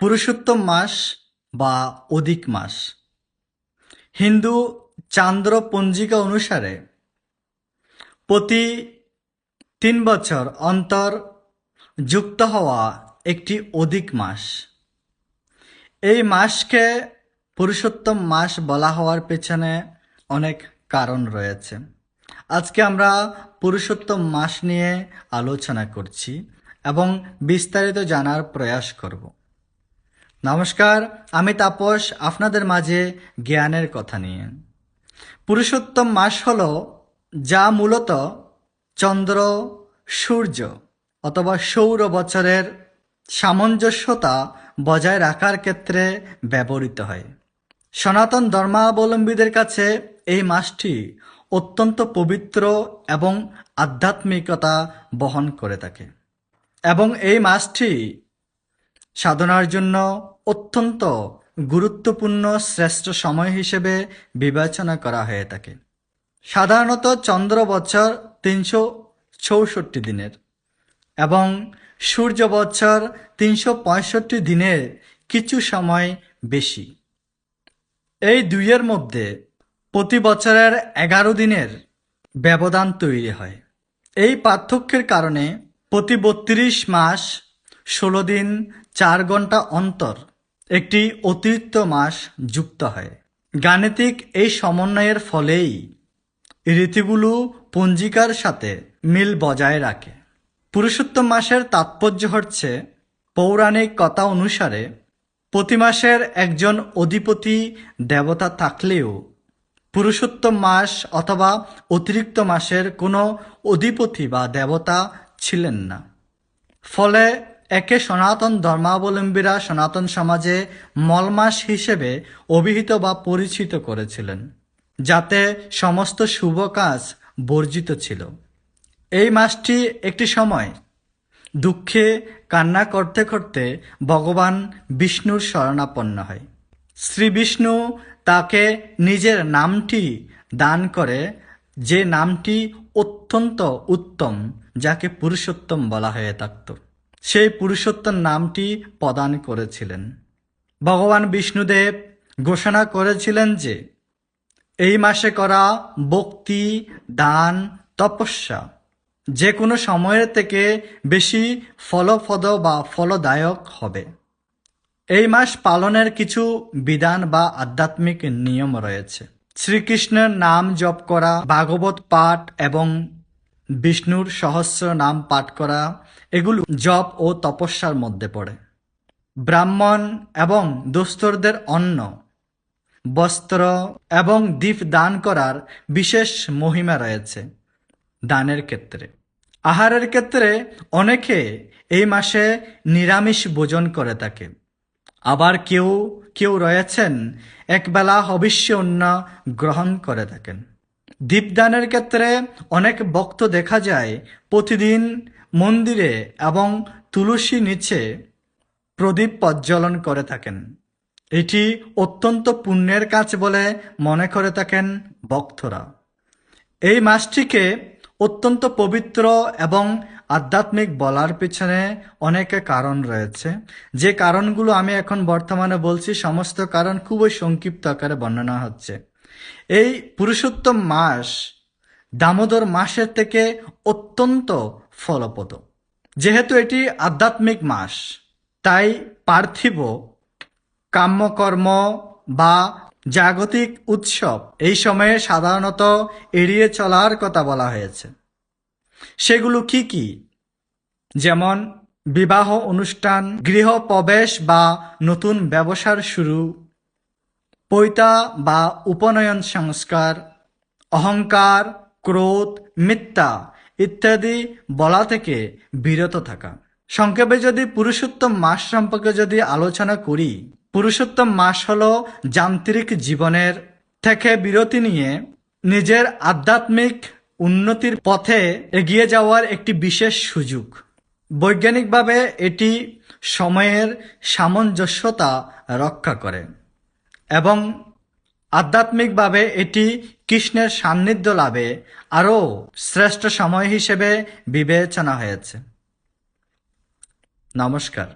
পুরুষোত্তম মাস বা অধিক মাস হিন্দু চান্দ্র পঞ্জিকা অনুসারে প্রতি ৩ বছর অন্তর যুক্ত হওয়া একটি অধিক মাস। এই মাসকে পুরুষোত্তম মাস বলা হওয়ার পেছনে অনেক কারণ রয়েছে। আজকে আমরা পুরুষোত্তম মাস নিয়ে আলোচনা করছি এবং বিস্তারিত জানার প্রয়াস করব। নমস্কার, আমি তাপস, আপনাদের মাঝে জ্ঞানের কথা নিয়ে। পুরুষোত্তম মাস হল যা মূলত চন্দ্র, সূর্য অথবা সৌর বছরের সামঞ্জস্যতা বজায় রাখার ক্ষেত্রে ব্যবহৃত হয়। সনাতন ধর্মাবলম্বীদের কাছে এই মাসটি অত্যন্ত পবিত্র এবং আধ্যাত্মিকতা বহন করে থাকে এবং এই মাসটি সাধনার জন্য অত্যন্ত গুরুত্বপূর্ণ শ্রেষ্ঠ সময় হিসেবে বিবেচনা করা হয়ে থাকে। সাধারণত চন্দ্র বছর ৩৬৪ দিনের এবং সূর্য বছর ৩৬৫ দিনের কিছু সময় বেশি। এই দুইয়ের মধ্যে প্রতি বছরের ১১ দিনের ব্যবধান তৈরি হয়। এই পার্থক্যের কারণে প্রতি ৩২ মাস ১৬ দিন ৪ ঘন্টা অন্তর একটি অতিরিক্ত মাস যুক্ত হয়। গাণিতিক এই সমন্বয়ের ফলেই ঋতুগুলো পঞ্জিকার সাথে মিল বজায় রাখে। পুরুষোত্তম মাসের তাৎপর্য হচ্ছে, পৌরাণিক কথা অনুসারে প্রতি মাসের একজন অধিপতি দেবতা থাকলেও পুরুষোত্তম মাস অথবা অতিরিক্ত মাসের কোনো অধিপতি বা দেবতা ছিলেন না। ফলে একে সনাতন ধর্মাবলম্বীরা সনাতন সমাজে মলমাস হিসেবে অভিহিত বা পরিচিত করেছিলেন, যাতে সমস্ত শুভ কাজ বর্জিত ছিল। এই মাসটি একটি সময় দুঃখে কান্না করতে করতে ভগবান বিষ্ণুর শরণাপন্ন হয়। শ্রী বিষ্ণু তাকে নিজের নামটি দান করে, যে নামটি অত্যন্ত উত্তম, যাকে পুরুষোত্তম বলা হয়ে থাকত। সেই পুরুষোত্তম নামটি প্রদান করেছিলেন। ভগবান বিষ্ণুদেব ঘোষণা করেছিলেন যে এই মাসে করা ভক্তি, দান, তপস্যা যে কোনো সময়ের থেকে বেশি ফলপ্রদ বা ফলদায়ক হবে। এই মাস পালনের কিছু বিধান বা আধ্যাত্মিক নিয়ম রয়েছে। শ্রীকৃষ্ণের নাম জপ করা, ভাগবত পাঠ এবং বিষ্ণুর সহস্র নাম পাঠ করা, এগুলো জপ ও তপস্যার মধ্যে পড়ে। ব্রাহ্মণ এবং দুস্থদের অন্ন, বস্ত্র এবং দীপ দান করার বিশেষ মহিমা রয়েছে। দানের ক্ষেত্রে, আহারের ক্ষেত্রে অনেকে এই মাসে নিরামিষ ভোজন করে থাকে। আবার কেউ কেউ রয়েছেন একবেলা হবিষ্য অন্ন গ্রহণ করে থাকেন। দীপদানের ক্ষেত্রে অনেক ভক্ত দেখা যায় প্রতিদিন মন্দিরে এবং তুলসী নিচে প্রদীপ প্রজ্বলন করে থাকেন। এটি অত্যন্ত পুণ্যের কাজ বলে মনে করে থাকেন ভক্তরা। এই মাসটিকে অত্যন্ত পবিত্র এবং আধ্যাত্মিক বলার পিছনে অনেক কারণ রয়েছে, যে কারণগুলো আমি এখন বর্তমানে বলছি। সমস্ত কারণ খুবই সংক্ষিপ্ত আকারে বর্ণনা হচ্ছে। এই পুরুষোত্তম মাস দামোদর মাসের থেকে অত্যন্ত ফলপ্রদ। যেহেতু এটি আধ্যাত্মিক মাস, তাই পার্থিব কাম্যকর্ম বা জাগতিক উৎসব এই সময়ে সাধারণত এড়িয়ে চলার কথা বলা হয়েছে। সেগুলো কি কি? যেমন বিবাহ অনুষ্ঠান, গৃহপ্রবেশ বা নতুন ব্যবসার শুরু, পৈতা বা উপনয়ন সংস্কার, অহংকার, ক্রোধ, মিথ্যা ইত্যাদি বলা থেকে বিরত থাকা। সংক্ষেপে যদি পুরুষোত্তম মাস সম্পর্কে যদি আলোচনা করি, পুরুষোত্তম মাস হলো যান্ত্রিক জীবনের থেকে বিরতি নিয়ে নিজের আধ্যাত্মিক উন্নতির পথে এগিয়ে যাওয়ার একটি বিশেষ সুযোগ। বৈজ্ঞানিকভাবে এটি সময়ের সামঞ্জস্যতা রক্ষা করে এবং আধ্যাত্মিকভাবে এটি কৃষ্ণের সান্নিধ্য লাভে আরও শ্রেষ্ঠ সময় হিসেবে বিবেচনা হয়েছে। নমস্কার।